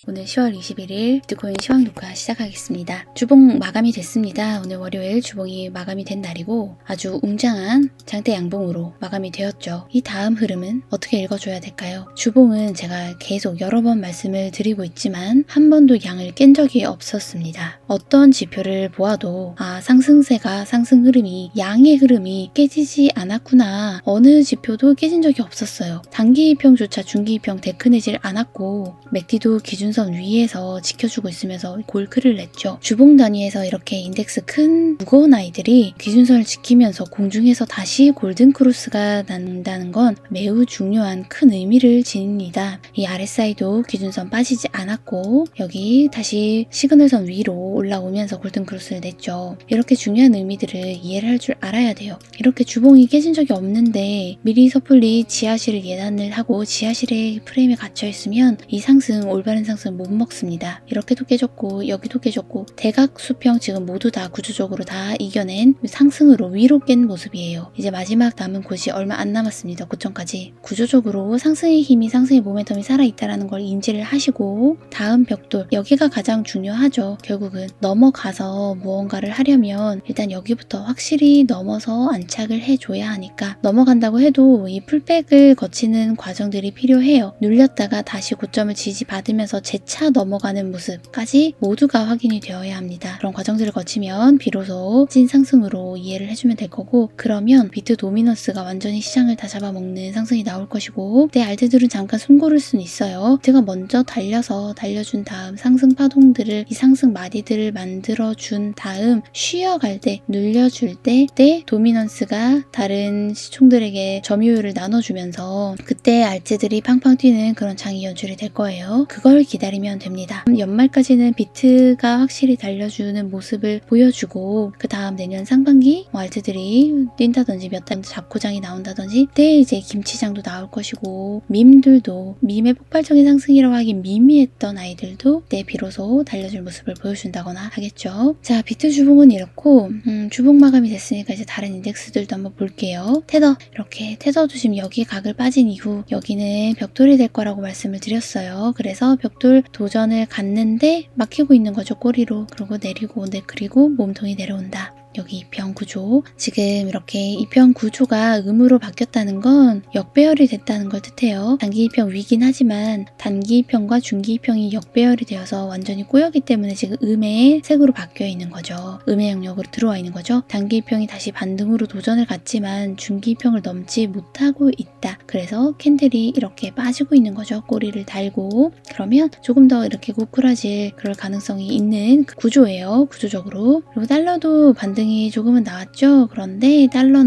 오늘 10월 21일 비트코인 시황 녹화 시작하겠습니다. 주봉 마감이 됐습니다. 오늘 월요일 주봉이 마감이 된 날이고 아주 웅장한 장대 양봉으로 마감이 되었죠. 이 다음 흐름은 어떻게 읽어줘야 될까요? 주봉은 제가 계속 여러 번 말씀을 드리고 있지만 한 번도 양을 깬 적이 없었습니다. 어떤 지표를 보아도 상승세가 상승 흐름이 양의 흐름이 깨지지 않았구나. 어느 지표도 깨진 적이 없었어요. 단기이평조차 중기이평 데크내질 않았고 맥디도 기준선 위에서 지켜주고 있으면서 골크를 냈죠. 주봉 단위에서 이렇게 인덱스 큰 무거운 아이들이 기준선을 지키면서 공중에서 다시 골든크로스가 난다는 건 매우 중요한 큰 의미를 지닙니다. 이 RSI도 기준선 빠지지 않았고 여기 다시 시그널선 위로 올라오면서 골든크로스를 냈죠. 이렇게 중요한 의미들을 이해를 할 줄 알아야 돼요. 이렇게 주봉이 깨진 적이 없는데 미리 섣불리 지하실을 예단을 하고 지하실의 프레임에 갇혀 있으면 이 상승, 올바른 상승 못 먹습니다. 이렇게도 깨졌고 여기도 깨졌고 대각 수평 지금 모두 다 구조적으로 다 이겨낸 상승으로 위로 깬 모습이에요. 이제 마지막 남은 곳이 얼마 안 남았습니다. 고점까지. 구조적으로 상승의 힘이, 상승의 모멘텀이 살아있다는 걸 인지를 하시고 다음 벽돌, 여기가 가장 중요하죠. 결국은 넘어가서 무언가를 하려면 일단 여기부터 확실히 넘어서 안착을 해줘야 하니까 넘어간다고 해도 이 풀백을 거치는 과정들이 필요해요. 눌렸다가 다시 고점을 지지받으면서 재차 넘어가는 모습까지 모두가 확인이 되어야 합니다. 그런 과정들을 거치면 비로소 찐 상승으로 이해를 해주면 될 거고, 그러면 비트 도미넌스가 완전히 시장을 다 잡아먹는 상승이 나올 것이고, 내 알트들은 잠깐 숨 고를 수는 있어요. 제가 먼저 달려준 다음 상승 파동들을, 이 상승 마디들을 만들어준 다음 쉬어갈 때, 눌려줄 때 도미넌스가 다른 시총들에게 점유율을 나눠주면서 그때 알트들이 팡팡 뛰는 그런 장이 연출이 될 거예요. 그걸 기다리면 됩니다. 연말까지는 비트가 확실히 달려주는 모습을 보여주고 그 다음 내년 상반기 알트들이 뛴다든지 몇 달 잡고장이 나온다든지 그때 이제 김치장도 나올 것이고 밈들도 밈의 폭발적인 상승이라고 하긴 미미했던 아이들도 그때 비로소 달려줄 모습을 보여준다거나 하겠죠. 자, 비트 주봉은 이렇고 주봉 마감이 됐으니까 이제 다른 인덱스들도 한번 볼게요. 테더, 이렇게 테더도 지금 여기 각을 빠진 이후 여기는 벽돌이 될 거라고 말씀을 드렸어요. 그래서 벽돌 도전을 갔는데 막히고 있는 거죠. 꼬리로. 그리고 내리고 그리고 몸통이 내려온다. 여기 2평 구조. 지금 이렇게 2평 구조가 음으로 바뀌었다는 건 역배열이 됐다는 걸 뜻해요. 단기 2평 위긴 하지만 단기 2평과 중기 2평이 역배열이 되어서 완전히 꼬였기 때문에 지금 음의 색으로 바뀌어 있는 거죠. 음의 영역으로 들어와 있는 거죠. 단기 2평이 다시 반등으로 도전을 갔지만 중기 2평을 넘지 못하고 있다. 그래서 캔들이 이렇게 빠지고 있는 거죠. 꼬리를 달고. 그러면 조금 더 이렇게 고꾸라질 그럴 가능성이 있는 그 구조예요. 구조적으로. 그리고 달러도 반등이 조금은 나왔죠. 그런데 달러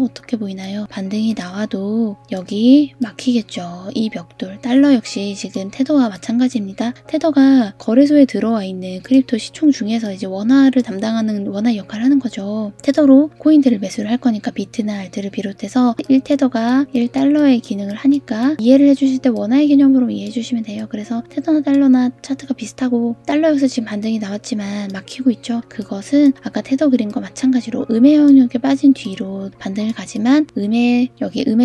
어떻게 보이나요? 반등이 나와도 여기 막히겠죠. 이 벽돌. 달러 역시 지금 테더와 마찬가지입니다. 테더가 거래소에 들어와 있는 크립토 시총 중에서 이제 원화를 담당하는 원화 역할을 하는 거죠. 테더로 코인들을 매수를 할 거니까 비트나 알트를 비롯해서 1테더가 1달러의 기능을 하니까 이해를 해주실 때 원화의 개념으로 이해해 주시면 돼요. 그래서 테더나 달러나 차트가 비슷하고 달러 역시 지금 반등이 나왔지만 막히고 있죠. 그것은 아까 테더 그린 거 마찬가지로 음의 영역에 빠진 뒤로 반등을 가지만 음의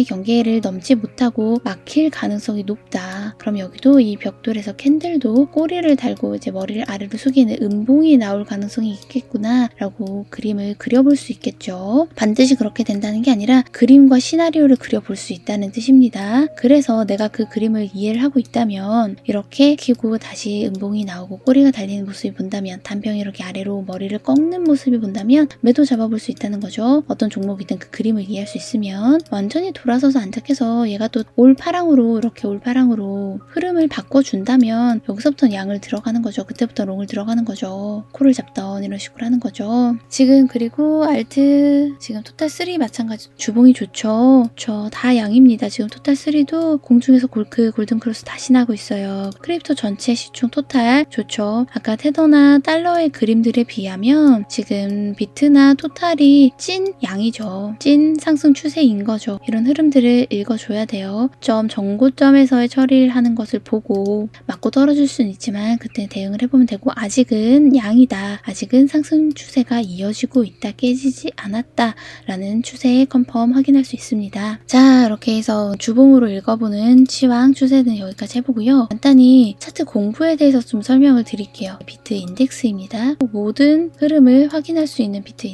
경계를 넘지 못하고 막힐 가능성이 높다. 그럼 여기도 이 벽돌에서 캔들도 꼬리를 달고 이제 머리를 아래로 숙이는 음봉이 나올 가능성이 있겠구나 라고 그림을 그려볼 수 있겠죠. 반드시 그렇게 된다는 게 아니라 그림과 시나리오를 그려볼 수 있다는 뜻입니다. 그래서 내가 그 그림을 이해를 하고 있다면 이렇게 키고 다시 음봉이 나오고 꼬리가 달리는 모습이 본다면, 단평이 이렇게 아래로 머리를 꺾는 모습이 본다면 매도 잡아볼 수 있다는 거죠. 어떤 종목이든 그 그림을 이해할 수 있으면 완전히 돌아서서 안착해서 얘가 또 올파랑으로 흐름을 바꿔준다면 여기서부터 양을 들어가는 거죠. 그때부터 롱을 들어가는 거죠. 콜을 잡던 이런 식으로 하는 거죠. 지금 그리고 알트 지금 토탈3 마찬가지 주봉이 좋죠. 다 양입니다. 지금 토탈3도 공중에서 골든크로스 다시 나고 있어요. 크립토 전체 시총 토탈 좋죠. 아까 테더나 달러의 그림들에 비하면 지금 비트나 토탈이 찐 양이죠. 찐 상승 추세인 거죠. 이런 흐름들을 읽어줘야 돼요. 정고점에서의 처리를 하는 것을 보고 맞고 떨어질 수는 있지만 그때 대응을 해보면 되고, 아직은 양이다, 아직은 상승 추세가 이어지고 있다, 깨지지 않았다 라는 추세에 컨펌 확인할 수 있습니다. 자, 이렇게 해서 주봉으로 읽어보는 시황 추세는 여기까지 해보고요. 간단히 차트 공부에 대해서 좀 설명을 드릴게요. 비트 인덱스입니다. 모든 흐름을 확인할 수 있는 비트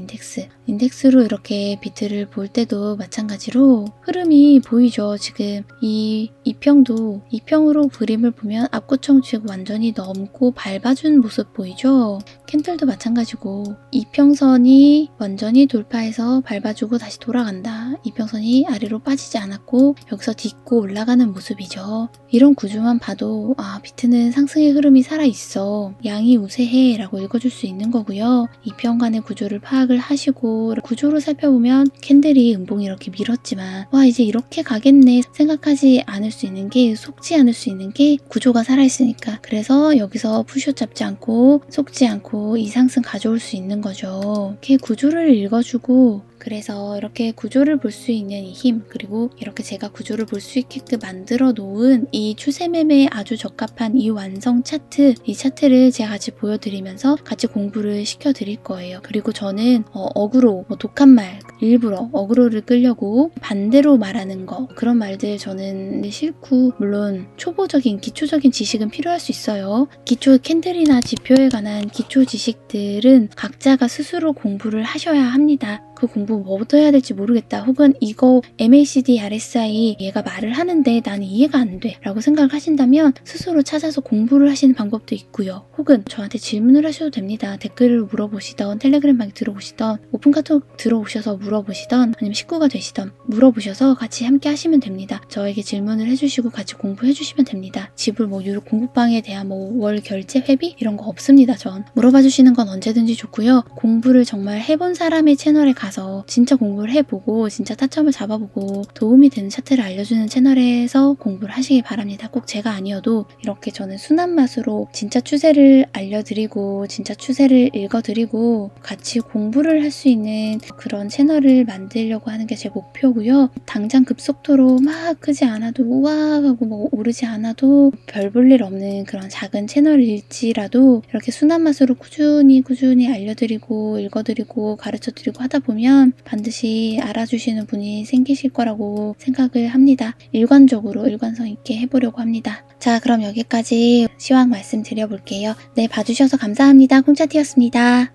인덱스로 이렇게 비트를 볼 때도 마찬가지로 흐름이 보이죠. 지금 이 이평으로 그림을 보면 앞구청축 완전히 넘고 밟아준 모습 보이죠. 캔들도 마찬가지고 이평선이 완전히 돌파해서 밟아주고 다시 돌아간다. 이평선이 아래로 빠지지 않았고 여기서 딛고 올라가는 모습이죠. 이런 구조만 봐도 비트는 상승의 흐름이 살아있어, 양이 우세해 라고 읽어줄 수 있는 거고요. 이평 간의 구조를 파악을 하시고 구조를 살펴보면 캔들이 음봉이 이렇게 밀었지만 이제 이렇게 가겠네 생각하지 않을 수 있는 게, 속지 않을 수 있는 게 구조가 살아있으니까. 그래서 여기서 푸숏 잡지 않고 속지 않고 이 상승 가져올 수 있는 거죠. 이렇게 구조를 읽어주고, 그래서 이렇게 구조를 볼 수 있는 이 힘, 그리고 이렇게 제가 구조를 볼 수 있게끔 만들어 놓은 이 추세 매매에 아주 적합한 이 완성 차트, 이 차트를 제가 같이 보여드리면서 같이 공부를 시켜드릴 거예요. 그리고 저는 어그로, 독한 말, 일부러 어그로를 끌려고 반대로 말하는 거, 그런 말들 저는 싫고, 물론 초보적인 기초적인 지식은 필요할 수 있어요. 기초 캔들이나 지표에 관한 기초 지식들은 각자가 스스로 공부를 하셔야 합니다. 그 공부 뭐부터 해야 될지 모르겠다, 혹은 이거 MACD, RSI 얘가 말을 하는데 나는 이해가 안 돼 라고 생각을 하신다면 스스로 찾아서 공부를 하시는 방법도 있고요. 혹은 저한테 질문을 하셔도 됩니다. 댓글을 물어보시던, 텔레그램방에 들어오시던, 오픈카톡 들어오셔서 물어보시던, 아니면 식구가 되시던 물어보셔서 같이 함께 하시면 됩니다. 저에게 질문을 해주시고 같이 공부해 주시면 됩니다. 지불 유료 공부방에 대한 월 결제 회비 이런 거 없습니다. 전 물어봐 주시는 건 언제든지 좋고요. 공부를 정말 해본 사람의 채널에 가서 진짜 공부를 해보고 진짜 타점을 잡아보고 도움이 되는 차트를 알려주는 채널에서 공부를 하시기 바랍니다. 꼭 제가 아니어도 이렇게 저는 순한 맛으로 진짜 추세를 알려드리고 진짜 추세를 읽어드리고 같이 공부를 할 수 있는 그런 채널을 만들려고 하는 게 제 목표고요. 당장 급속도로 막 크지 않아도 우와 하고 오르지 않아도 별 볼 일 없는 그런 작은 채널일지라도 이렇게 순한 맛으로 꾸준히 알려드리고 읽어드리고 가르쳐드리고 하다 보면 반드시 알아주시는 분이 생기실 거라고 생각을 합니다. 일관성 있게 해보려고 합니다. 자, 그럼 여기까지 시황 말씀드려볼게요. 네, 봐주셔서 감사합니다. 콩차티였습니다.